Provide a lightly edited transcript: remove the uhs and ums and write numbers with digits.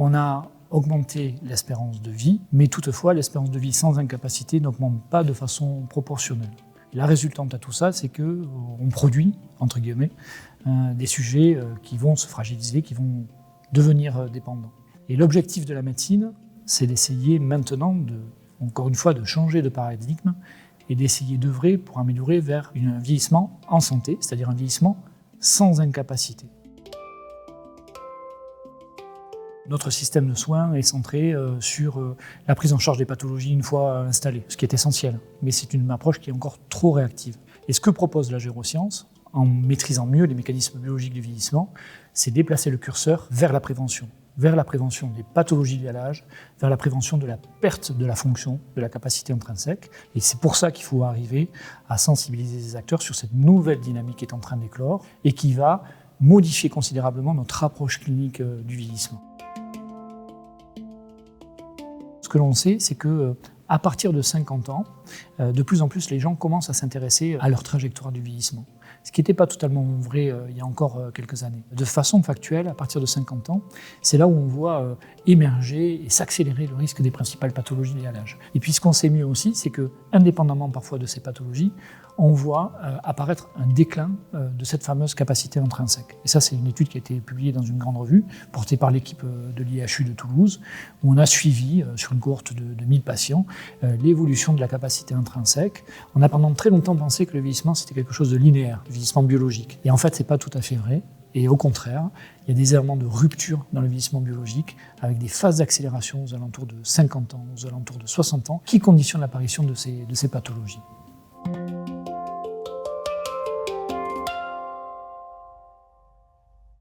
On a augmenté l'espérance de vie, mais toutefois l'espérance de vie sans incapacité n'augmente pas de façon proportionnelle. La résultante à tout ça, c'est qu'on produit, entre guillemets, des sujets qui vont se fragiliser, qui vont devenir dépendants. Et l'objectif de la médecine, c'est d'essayer maintenant, encore une fois, de changer de paradigme et d'essayer d'œuvrer pour améliorer vers un vieillissement en santé, c'est-à-dire un vieillissement sans incapacité. Notre système de soins est centré sur la prise en charge des pathologies une fois installées, ce qui est essentiel, mais c'est une approche qui est encore trop réactive. Et ce que propose la géroscience, en maîtrisant mieux les mécanismes biologiques du vieillissement, c'est déplacer le curseur vers la prévention des pathologies liées à l'âge, vers la prévention de la perte de la fonction, de la capacité intrinsèque. Et c'est pour ça qu'il faut arriver à sensibiliser les acteurs sur cette nouvelle dynamique qui est en train d'éclore et qui va modifier considérablement notre approche clinique du vieillissement. Ce que l'on sait, c'est qu'à partir de 50 ans, de plus en plus les gens commencent à s'intéresser à leur trajectoire du vieillissement. Ce qui n'était pas totalement vrai il y a encore quelques années. De façon factuelle, à partir de 50 ans, c'est là où on voit émerger et s'accélérer le risque des principales pathologies liées à l'âge. Et puis ce qu'on sait mieux aussi, c'est que, indépendamment parfois de ces pathologies, on voit apparaître un déclin de cette fameuse capacité intrinsèque. Et ça, c'est une étude qui a été publiée dans une grande revue, portée par l'équipe de l'IHU de Toulouse, où on a suivi, sur une cohorte de 1000 patients, l'évolution de la capacité intrinsèque. On a pendant très longtemps pensé que le vieillissement, c'était quelque chose de linéaire, le vieillissement biologique. Et en fait, c'est pas tout à fait vrai. Et au contraire, il y a des éléments de rupture dans le vieillissement biologique, avec des phases d'accélération aux alentours de 50 ans, aux alentours de 60 ans, qui conditionnent l'apparition de ces pathologies.